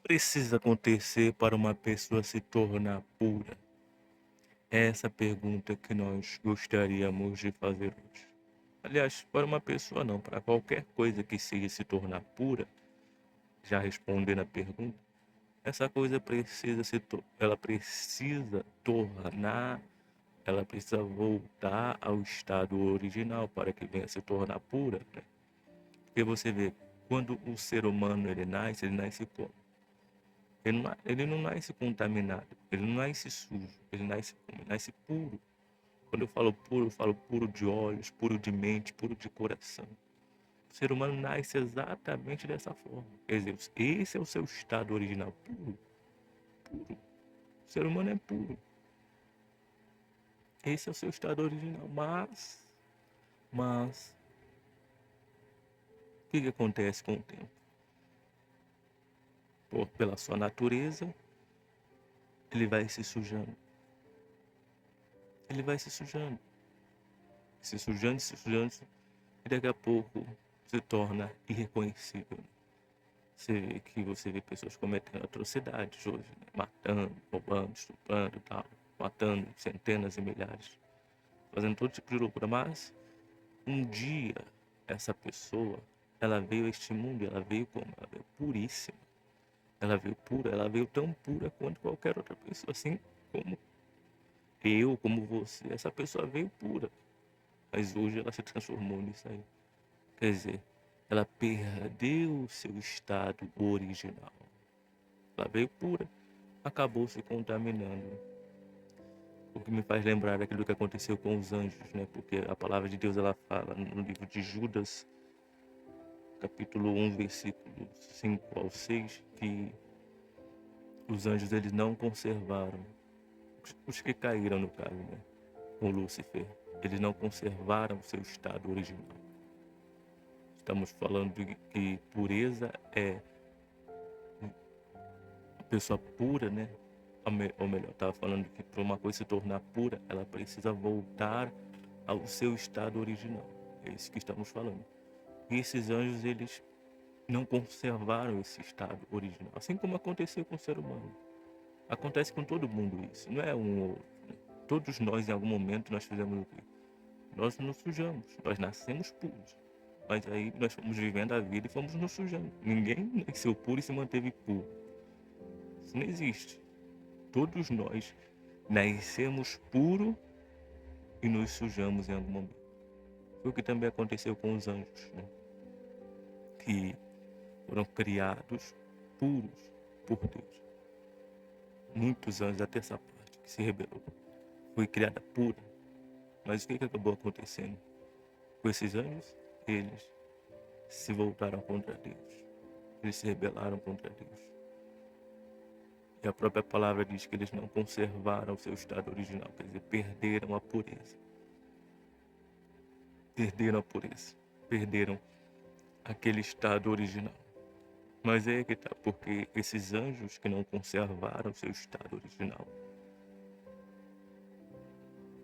precisa acontecer para uma pessoa se tornar pura? É essa pergunta que nós gostaríamos de fazer hoje. Aliás, para uma pessoa não, para qualquer coisa que seja se tornar pura, já respondendo a pergunta, essa coisa precisa ela precisa tornar, ela precisa voltar ao estado original para que venha se tornar pura, né? Porque você vê, quando o ser humano ele nasce como? Ele não nasce contaminado, ele não nasce sujo, ele nasce como? Ele nasce puro. Quando eu falo puro de olhos, puro de mente, puro de coração. O ser humano nasce exatamente dessa forma. Quer dizer, esse é o seu estado original, puro, puro. O ser humano é puro. Esse é o seu estado original. Mas, o que acontece com o tempo? Pela sua natureza, ele vai se sujando. Ele vai se sujando, se sujando, e daqui a pouco se torna irreconhecível. Você vê pessoas cometendo atrocidades hoje, né? Matando, roubando, estuprando e tal, matando centenas e milhares, fazendo todo tipo de loucura. Mas um dia essa pessoa, ela veio a este mundo, ela veio como? Ela veio puríssima. Ela veio pura, ela veio tão pura quanto qualquer outra pessoa, assim como eu, como você. Essa pessoa veio pura, mas hoje ela se transformou nisso aí. Quer dizer, ela perdeu o seu estado original. Ela veio pura, acabou se contaminando. O que me faz lembrar daquilo que aconteceu com os anjos, né? Porque a palavra de Deus ela fala no livro de Judas, capítulo 1, versículo 5 ao 6, que os anjos eles não conservaram, os que caíram no caso, né? Com Lúcifer, eles não conservaram seu estado original. Estamos falando de que pureza é a pessoa pura, né? Ou melhor, estava falando que para uma coisa se tornar pura, ela precisa voltar ao seu estado original. É isso que estamos falando. E esses anjos, eles não conservaram esse estado original, assim como aconteceu com o ser humano. Acontece com todo mundo isso, não é um ou outro, né? Todos nós, em algum momento, nós fizemos o quê? Nós nos sujamos, nós nascemos puros. Mas aí nós fomos vivendo a vida e fomos nos sujando. Ninguém nasceu puro e se manteve puro. Isso não existe. Todos nós nascemos puro e nos sujamos em algum momento. Foi o que também aconteceu com os anjos, né? Que foram criados puros por Deus. Muitos anjos, até essa parte que se rebelou, foi criada pura. Mas o que acabou acontecendo com esses anjos? Eles se voltaram contra Deus. Eles se rebelaram contra Deus. E a própria palavra diz que eles não conservaram o seu estado original, quer dizer, perderam a pureza. Perderam a pureza. Perderam aquele estado original. Mas é que tá, porque esses anjos que não conservaram seu estado original,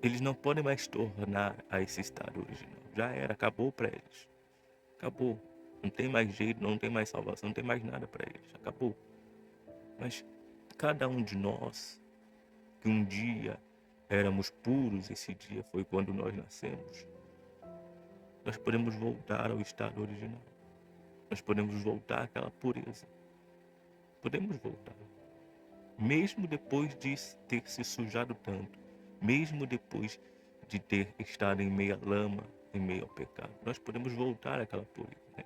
eles não podem mais tornar a esse estado original. Já era, acabou para eles. Acabou. Não tem mais jeito, não tem mais salvação, não tem mais nada para eles. Acabou. Mas cada um de nós, que um dia éramos puros, esse dia foi quando nós nascemos, nós podemos voltar ao estado original. Nós podemos voltar àquela pureza. Podemos voltar. Mesmo depois de ter se sujado tanto, mesmo depois de ter estado em meio à lama, em meio ao pecado, nós podemos voltar àquela pureza, né?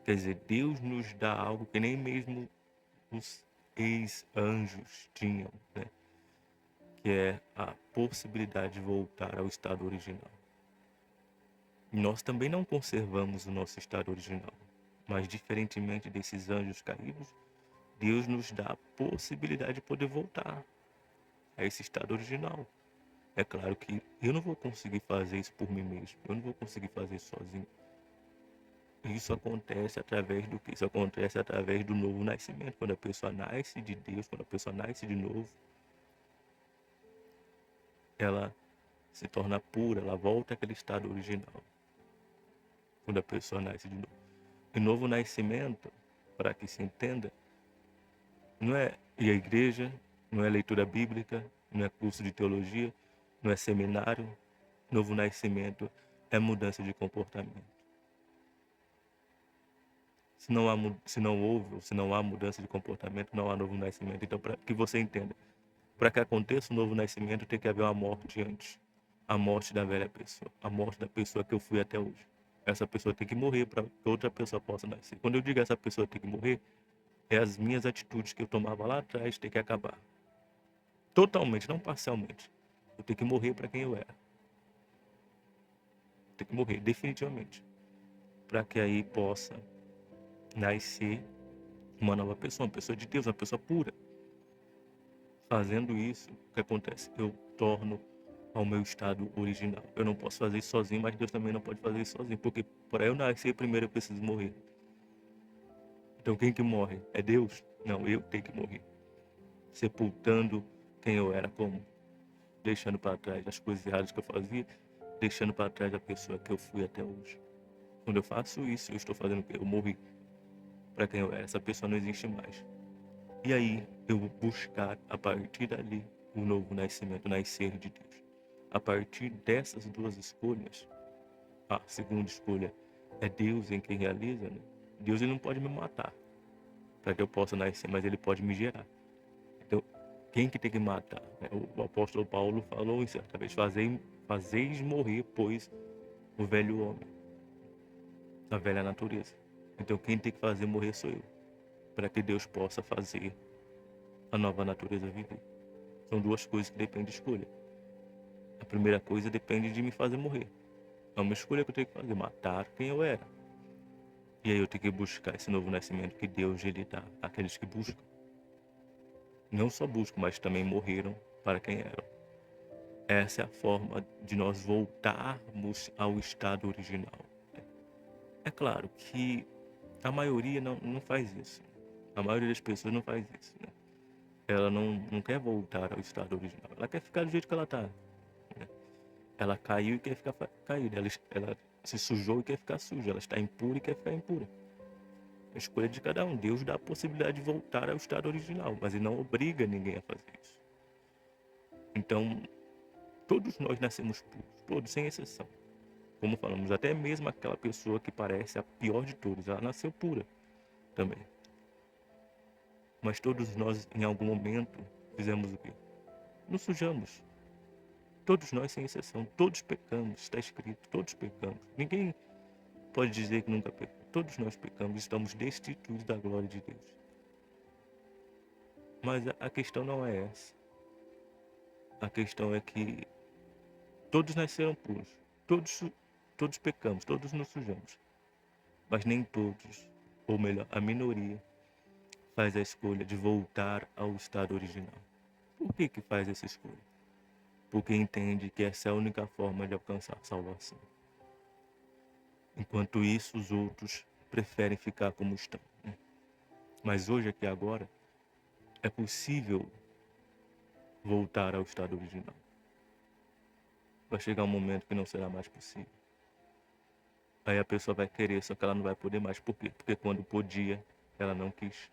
Quer dizer, Deus nos dá algo que nem mesmo os ex-anjos tinham, né? Que é a possibilidade de voltar ao estado original. Nós também não conservamos o nosso estado original, mas diferentemente desses anjos caídos, Deus nos dá a possibilidade de poder voltar a esse estado original. É claro que eu não vou conseguir fazer isso por mim mesmo, eu não vou conseguir fazer isso sozinho. Isso acontece através do que? Isso acontece através do novo nascimento. Quando a pessoa nasce de Deus, quando a pessoa nasce de novo, ela se torna pura, ela volta àquele estado original. Quando a pessoa nasce de novo. E novo nascimento, para que se entenda, Não é ir à igreja, não é leitura bíblica, não é curso de teologia, não é seminário. Novo nascimento é mudança de comportamento. Se não houve, ou se não há mudança de comportamento, não há novo nascimento. Então, para que você entenda, para que aconteça um novo nascimento, tem que haver uma morte antes. A morte da velha pessoa, a morte da pessoa que eu fui até hoje. Essa pessoa tem que morrer para que outra pessoa possa nascer. Quando eu digo essa pessoa tem que morrer, é as minhas atitudes que eu tomava lá atrás tem que acabar. Totalmente, não parcialmente. Eu tenho que morrer para quem eu era. Tem que morrer, definitivamente. Para que aí possa nascer uma nova pessoa, uma pessoa de Deus, uma pessoa pura. Fazendo isso, o que acontece? Eu torno ao meu estado original. Eu não posso fazer isso sozinho, mas Deus também não pode fazer isso sozinho, porque para eu nascer primeiro eu preciso morrer. Então quem que morre? É Deus? Não, eu tenho que morrer. Sepultando quem eu era, como? Deixando para trás as coisas erradas que eu fazia, deixando para trás a pessoa que eu fui até hoje. Quando eu faço isso, eu estou fazendo o quê? Eu morri para quem eu era. Essa pessoa não existe mais. E aí eu vou buscar, a partir dali, o novo nascimento, o nascer de Deus. A partir dessas duas escolhas, a segunda escolha é Deus em quem realiza, né? Deus ele não pode me matar para que eu possa nascer, mas ele pode me gerar. Então, quem que tem que matar? O apóstolo Paulo falou em certa vez, fazeis morrer, pois, o velho homem, a velha natureza. Então, quem tem que fazer morrer sou eu, para que Deus possa fazer a nova natureza viver. São duas coisas que dependem de escolha. A primeira coisa depende de me fazer morrer. É uma escolha que eu tenho que fazer, matar quem eu era. E aí eu tenho que buscar esse novo nascimento que Deus ele dá àqueles que buscam. Não só buscam, mas também morreram para quem eram. Essa é a forma de nós voltarmos ao estado original. É claro que a maioria não faz isso. A maioria das pessoas não faz isso, né? Ela não quer voltar ao estado original. Ela quer ficar do jeito que ela está. Né? Ela caiu e quer ficar caída. Ela se sujou e quer ficar suja. Ela está impura e quer ficar impura. A escolha de cada um. Deus dá a possibilidade de voltar ao estado original, mas ele não obriga ninguém a fazer isso. Então, todos nós nascemos puros, todos, sem exceção. Como falamos, até mesmo aquela pessoa que parece a pior de todos, ela nasceu pura também. Mas todos nós, em algum momento, fizemos o quê? Nos sujamos. Todos nós, sem exceção, todos pecamos, está escrito, todos pecamos. Ninguém pode dizer que nunca pecou. Todos nós pecamos, estamos destituídos da glória de Deus. Mas a questão não é essa. A questão é que todos nasceram puros. Todos pecamos, todos nos sujamos. Mas nem todos, ou melhor, a minoria, faz a escolha de voltar ao estado original. Por que faz essa escolha? Porque entende que essa é a única forma de alcançar salvação. Enquanto isso, os outros preferem ficar como estão. Mas hoje, aqui agora, é possível voltar ao estado original. Vai chegar um momento que não será mais possível. Aí a pessoa vai querer, só que ela não vai poder mais. Por quê? Porque quando podia, ela não quis.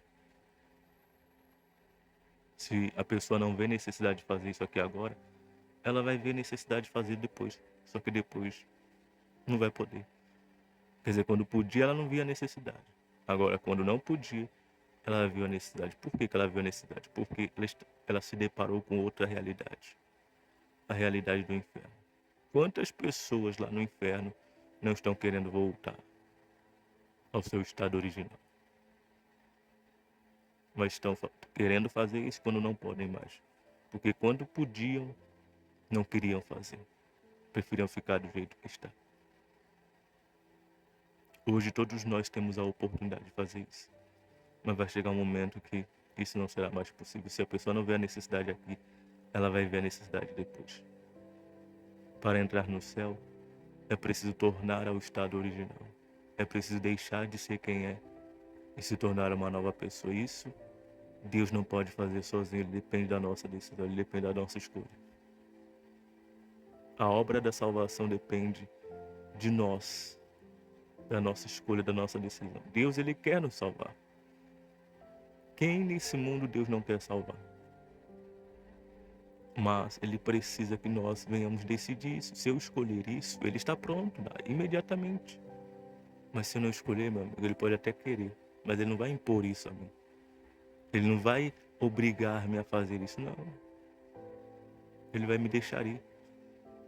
Se a pessoa não vê necessidade de fazer isso aqui agora, ela vai ver necessidade de fazer depois. Só que depois não vai poder. Quer dizer, quando podia, ela não via necessidade. Agora, quando não podia, ela viu a necessidade. Por que ela viu a necessidade? Porque ela se deparou com outra realidade. A realidade do inferno. Quantas pessoas lá no inferno não estão querendo voltar ao seu estado original? Mas estão querendo fazer isso quando não podem mais. Porque quando podiam, não queriam fazer. Preferiam ficar do jeito que está. Hoje todos nós temos a oportunidade de fazer isso. Mas vai chegar um momento que isso não será mais possível. Se a pessoa não vê a necessidade aqui, ela vai ver a necessidade depois. Para entrar no céu, é preciso tornar ao estado original. É preciso deixar de ser quem é e se tornar uma nova pessoa. Isso Deus não pode fazer sozinho, ele depende da nossa decisão, ele depende da nossa escolha. A obra da salvação depende de nós, da nossa escolha, da nossa decisão. Deus, ele quer nos salvar. Quem nesse mundo Deus não quer salvar? Mas Ele precisa que nós venhamos decidir isso. Se eu escolher isso, Ele está pronto, imediatamente. Mas se eu não escolher, meu amigo, Ele pode até querer, mas Ele não vai impor isso a mim. Ele não vai obrigar-me a fazer isso, não. Ele vai me deixar ir.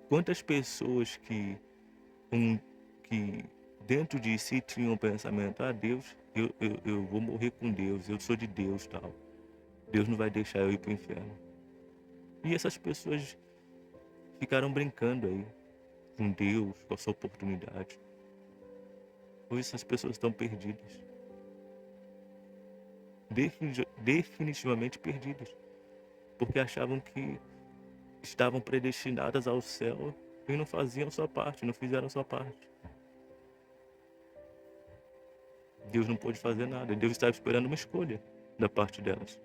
Quantas pessoas que dentro de si tinham um pensamento, Deus, eu vou morrer com Deus, eu sou de Deus, tal. Deus não vai deixar eu ir para o inferno. E essas pessoas ficaram brincando aí com Deus, com a sua oportunidade. Hoje essas pessoas estão perdidas. Definitivamente perdidas. Porque achavam que estavam predestinadas ao céu e não faziam sua parte, não fizeram sua parte. Deus não pôde fazer nada. Deus estava esperando uma escolha da parte delas.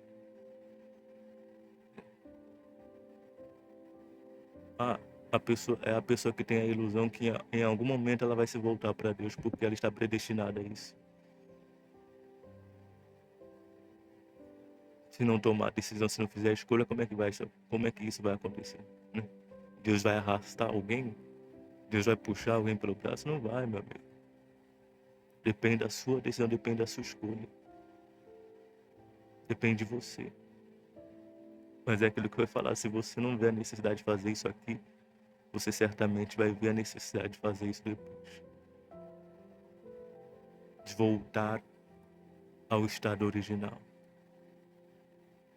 A pessoa é a pessoa que tem a ilusão que em algum momento ela vai se voltar para Deus porque ela está predestinada a isso. Se não tomar decisão, se não fizer a escolha, como é que isso vai acontecer? Né? Deus vai arrastar alguém? Deus vai puxar alguém pelo braço? Não vai, meu amigo. Depende da sua decisão, depende da sua escolha. Depende de você. Mas é aquilo que eu ia falar, se você não vê a necessidade de fazer isso aqui, você certamente vai ver a necessidade de fazer isso depois. De voltar ao estado original.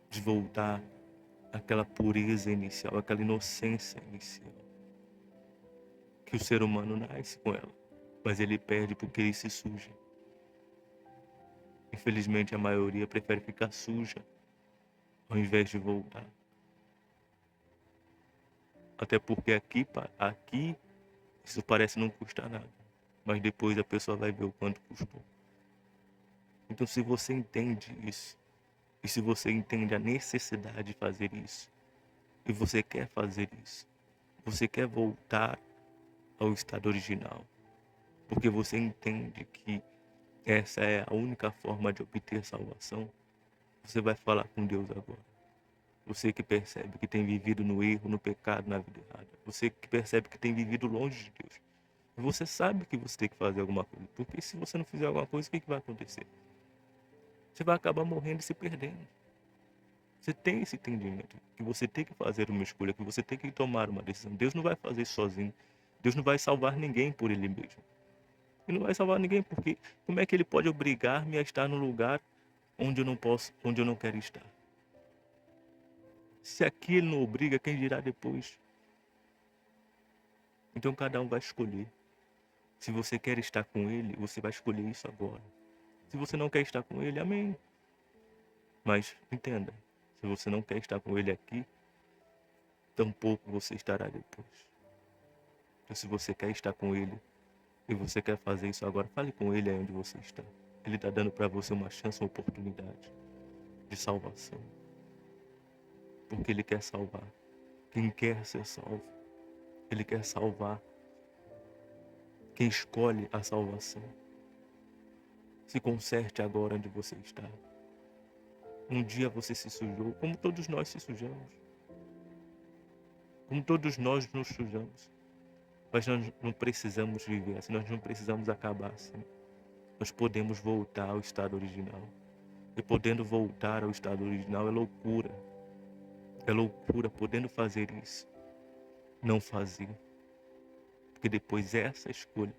De voltar àquela pureza inicial, àquela inocência inicial. Que o ser humano nasce com ela, mas ele perde porque ele se suja. Infelizmente a maioria prefere ficar suja ao invés de voltar. Até porque aqui isso parece não custar nada, mas depois a pessoa vai ver o quanto custou. Então se você entende isso, e se você entende a necessidade de fazer isso, e você quer fazer isso, você quer voltar ao estado original, porque você entende que essa é a única forma de obter salvação, você vai falar com Deus agora. Você que percebe que tem vivido no erro, no pecado, na vida errada. Você que percebe que tem vivido longe de Deus. Você sabe que você tem que fazer alguma coisa. Porque se você não fizer alguma coisa, o que vai acontecer? Você vai acabar morrendo e se perdendo. Você tem esse entendimento. Que você tem que fazer uma escolha. Que você tem que tomar uma decisão. Deus não vai fazer isso sozinho. Deus não vai salvar ninguém por Ele mesmo. Ele não vai salvar ninguém porque como é que Ele pode obrigar-me a estar no lugar onde eu não posso, onde eu não quero estar? Se aqui Ele não obriga, quem dirá depois? Então cada um vai escolher. Se você quer estar com Ele, você vai escolher isso agora. Se você não quer estar com Ele, amém. Mas entenda, se você não quer estar com Ele aqui, tampouco você estará depois. Então se você quer estar com Ele e você quer fazer isso agora, fale com Ele aí onde você está. Ele está dando para você uma chance, uma oportunidade de salvação. Porque Ele quer salvar quem quer ser salvo. Ele quer salvar quem escolhe a salvação. Se conserte agora onde você está. Um dia você se sujou, como todos nós se sujamos. Como todos nós nos sujamos. Mas nós não precisamos viver assim, nós não precisamos acabar assim. Nós podemos voltar ao estado original. E podendo voltar ao estado original é loucura. É loucura podendo fazer isso. Não fazer. Porque depois essa escolha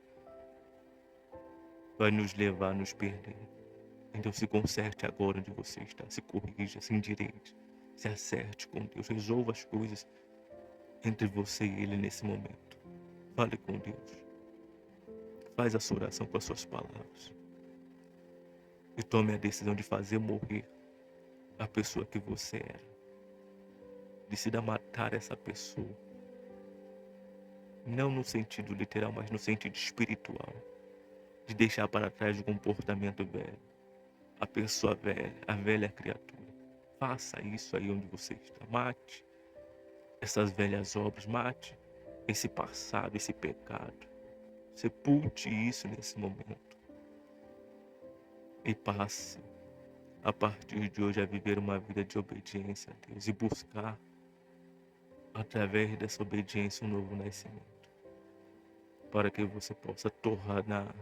vai nos levar a nos perder. Então se conserte agora onde você está. Se corrija, se endireite. Se acerte com Deus. Resolva as coisas entre você e Ele nesse momento. Fale com Deus. Faz a sua oração com as suas palavras. E tome a decisão de fazer morrer a pessoa que você era. Decida matar essa pessoa. Não no sentido literal, mas no sentido espiritual. De deixar para trás o comportamento velho. A pessoa velha, a velha criatura. Faça isso aí onde você está. Mate essas velhas obras. Mate esse passado, esse pecado. Sepulte isso nesse momento. E passe a partir de hoje, a viver uma vida de obediência a Deus e buscar, através dessa obediência, um novo nascimento, para que você possa tornar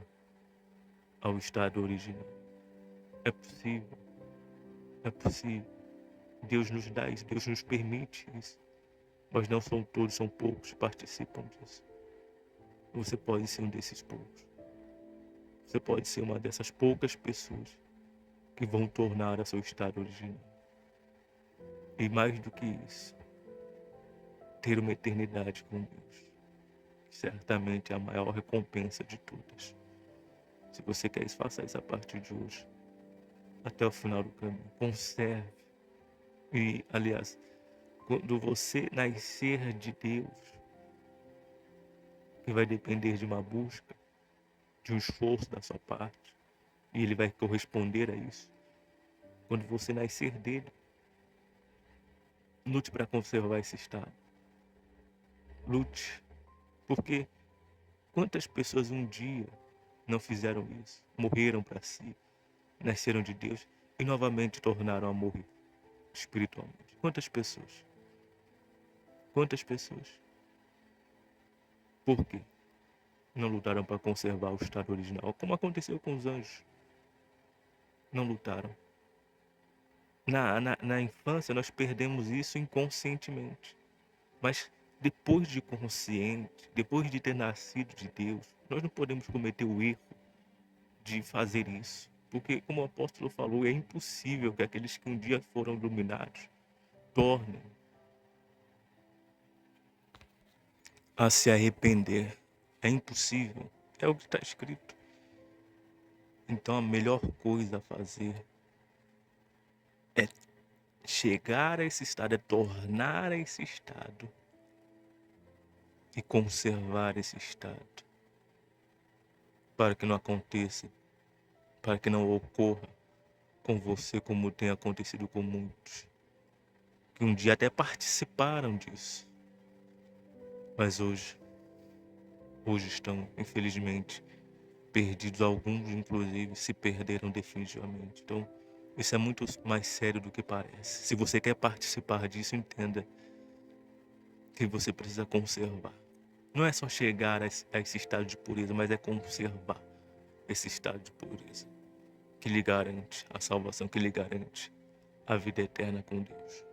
ao estado original. É possível, é possível. Deus nos dá isso, Deus nos permite isso. Mas não são todos, são poucos que participam disso. Você pode ser um desses poucos. Você pode ser uma dessas poucas pessoas que vão tornar a seu estado original. E mais do que isso, ter uma eternidade com Deus. Certamente é a maior recompensa de todas. Se você quer isso, faça isso a partir de hoje, até o final do caminho. Conserve. E, aliás, quando você nascer de Deus, que vai depender de uma busca, de um esforço da sua parte, e Ele vai corresponder a isso. Quando você nascer dele, lute para conservar esse estado. Lute, porque quantas pessoas um dia não fizeram isso, morreram para si, nasceram de Deus e novamente tornaram a morrer espiritualmente? Quantas pessoas? Quantas pessoas? Por quê? Não lutaram para conservar o estado original, como aconteceu com os anjos. Não lutaram. Na infância nós perdemos isso inconscientemente. Mas depois de consciente, depois de ter nascido de Deus, nós não podemos cometer o erro de fazer isso. Porque, como o apóstolo falou, é impossível que aqueles que um dia foram iluminados tornem a se arrepender. É impossível. É o que está escrito. Então a melhor coisa a fazer é chegar a esse estado, é tornar a esse estado e conservar esse estado, para que não aconteça, para que não ocorra com você como tem acontecido com muitos, que um dia até participaram disso, mas hoje estão, infelizmente, perdidos. Alguns, inclusive, se perderam definitivamente. Então, isso é muito mais sério do que parece. Se você quer participar disso, entenda que você precisa conservar. Não é só chegar a esse estado de pureza, mas é conservar esse estado de pureza, que lhe garante a salvação, que lhe garante a vida eterna com Deus.